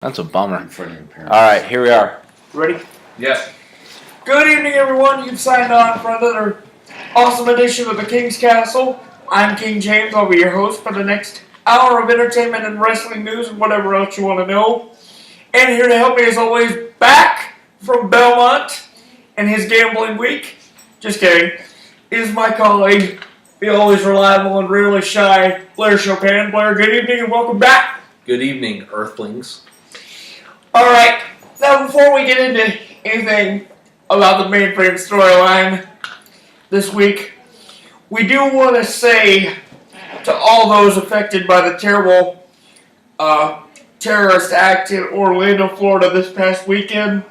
That's a bummer. In front of your parents. All right, here we are. Ready? Yes. Good evening, everyone. You've signed on for another awesome edition of the King's Castle. I'm King James. I'll be your host for the next hour of entertainment and wrestling news and whatever else you want to know. And here to help me, as always, back from Belmont and his gambling week, just kidding, is my colleague, the always reliable and rarely shy Blair Chopin. Blair, good evening and welcome back. Good evening, Earthlings. Alright, now before we get into anything about the mainframe storyline this week, we do want to say to all those affected by the terrible terrorist act in Orlando, Florida this past weekend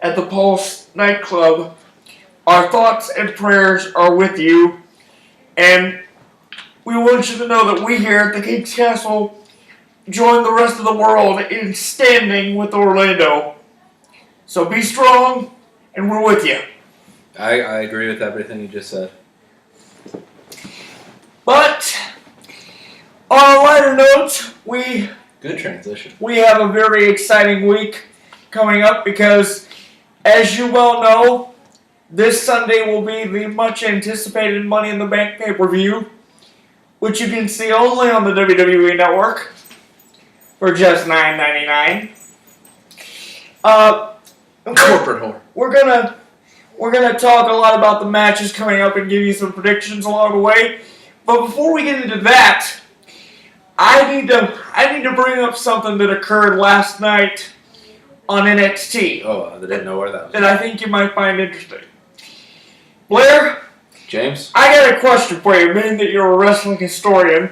at the Pulse nightclub, our thoughts and prayers are with you, and we want you to know that we here at the King's Castle join the rest of the world in standing with Orlando. So be strong, and we're with you. I agree with everything you just said. But on a lighter note, Good transition. we have a very exciting week coming up because, as you well know, this Sunday will be the much anticipated Money in the Bank pay-per-view, which you can see only on the WWE Network for just $9.99. Corporate whore. We're gonna talk a lot about the matches coming up and give you some predictions along the way. But before we get into that, I need to bring up something that occurred last night on NXT Oh, I didn't know where that was. that I think you might find interesting. Blair, James? I got a question for you, being that you're a wrestling historian.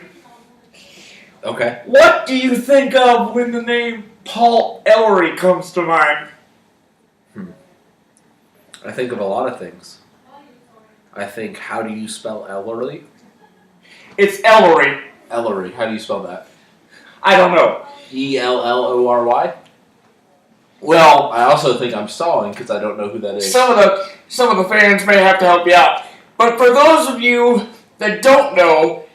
Okay. What do you think of when the name Paul Ellery comes to mind? I think of a lot of things. I think, how do you spell Ellery? It's Ellery. Ellery. How do you spell that? I don't know. Ellory? Well, I also think I'm stalling because I don't know who that is. some of the fans may have to help you out. But for those of you that don't know,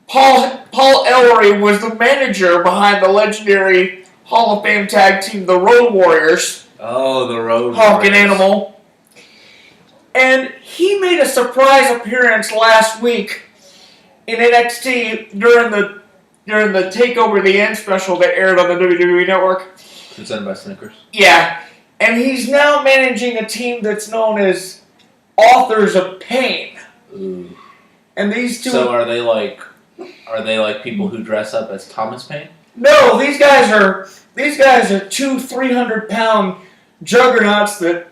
Paul Ellery was the manager behind the legendary Hall of Fame tag team, the Road Warriors. Oh, the Road Hawk and Warriors. Animal. And he made a surprise appearance last week in NXT during the Takeover the End special that aired on the WWE Network. Presented by Snickers. Yeah, and he's now managing a team that's known as Authors of Pain. Ooh. And these two... So are they like people who dress up as Thomas Paine? No, these guys are two 300-pound juggernauts that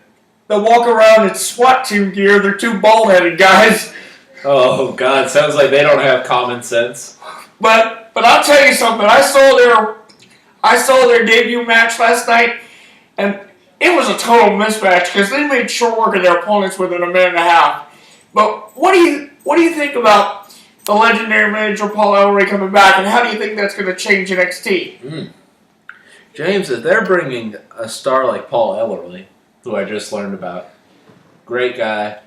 walk around in SWAT team gear. They're two bald-headed guys. Oh God, sounds like they don't have common sense. But I'll tell you something. I saw their debut match last night, and it was a total mismatch because they made short work of their opponents within a minute and a half. But what do you think about the legendary manager Paul Ellery coming back, and how do you think that's going to change NXT? James, if they're bringing a star like Paul Ellery, who I just learned about, great guy,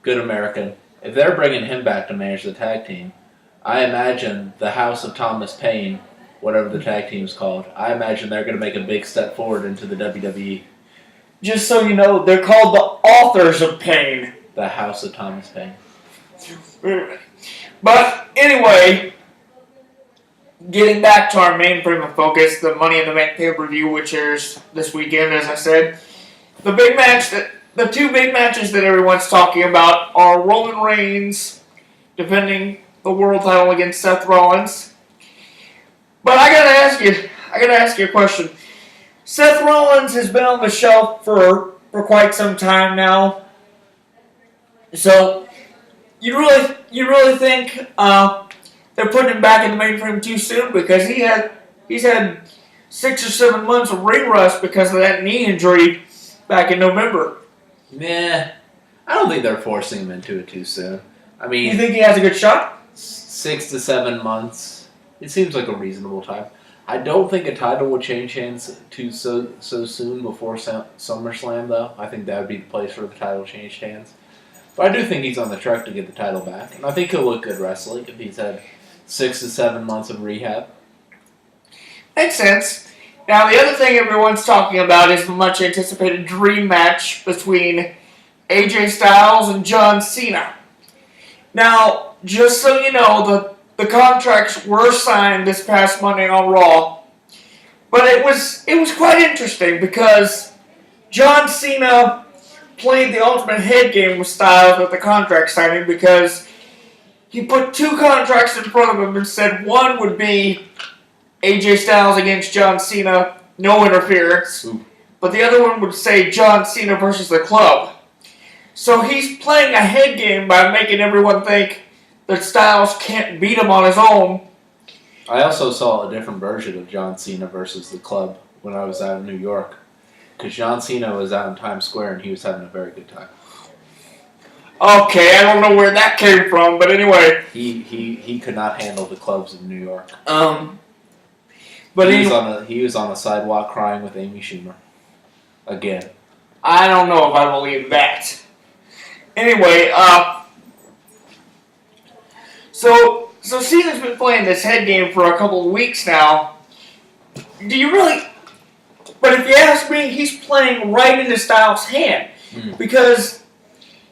good American, if they're bringing him back to manage the tag team, I imagine the House of Thomas Paine, whatever the tag team's called, I imagine they're going to make a big step forward into the WWE. Just so you know, they're called the Authors of Pain. The House of Thomas Paine. But anyway, getting back to our main frame of focus, the Money in the Bank pay-per-view, which airs this weekend, as I said. The two big matches that everyone's talking about are Roman Reigns defending the world title against Seth Rollins. But I gotta ask you a question. Seth Rollins has been on the shelf for quite some time now. So you really think they're putting him back in the mainframe too soon? Because he's had 6 or 7 months of ring rust because of that knee injury back in November. Nah, I don't think they're forcing him into it too soon. I mean, You think he has a good shot? 6 to 7 months. It seems like a reasonable time. I don't think a title will change hands so soon before SummerSlam, though. I think that would be the place where the title changed hands. But I do think he's on the track to get the title back. And I think he'll look good wrestling if he's had 6 to 7 months of rehab. Makes sense. Now, the other thing everyone's talking about is the much anticipated dream match between AJ Styles and John Cena. Now, just so you know, the contracts were signed this past Monday on Raw, but it was quite interesting because John Cena played the ultimate head game with Styles at the contract signing because he put two contracts in front of him and said one would be AJ Styles against John Cena, no interference, but the other one would say John Cena versus the Club. So he's playing a head game by making everyone think that Styles can't beat him on his own. I also saw a different version of John Cena versus the Club when I was out in New York. Because John Cena was out in Times Square and he was having a very good time. Okay, I don't know where that came from, but anyway. He could not handle the clubs in New York. But he was on a sidewalk crying with Amy Schumer. Again. I don't know if I believe that. Anyway, so Cena's been playing this head game for a couple of weeks now. Do you really? But if you ask me, he's playing right into Styles' hand because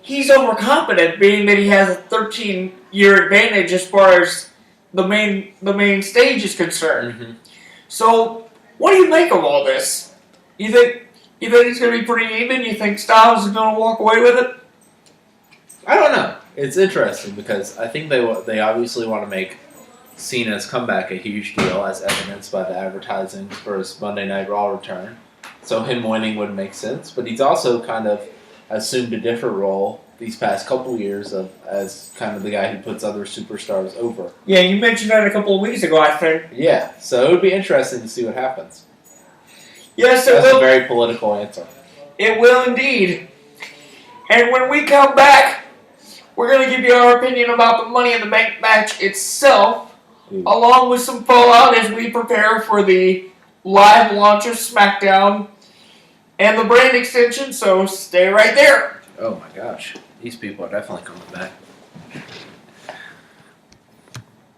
he's overconfident, being that he has a 13-year advantage as far as the main stage is concerned. Mm-hmm. So, what do you make of all this? You think it's going to be pretty even? You think Styles is going to walk away with it? I don't know. It's interesting because I think they obviously want to make Cena's comeback a huge deal, as evidenced by the advertising for his Monday Night Raw return. So him winning would make sense, but he's also kind of assumed a different role these past couple years as kind of the guy who puts other superstars over. Yeah, you mentioned that a couple of weeks ago, I think. Yeah, so it would be interesting to see what happens. Yes, it That's will. a very political answer. It will indeed. And when we come back, we're going to give you our opinion about the Money in the Bank match itself, along with some fallout as we prepare for the live launch of SmackDown and the brand extension, so stay right there. Oh my gosh, these people are definitely coming back.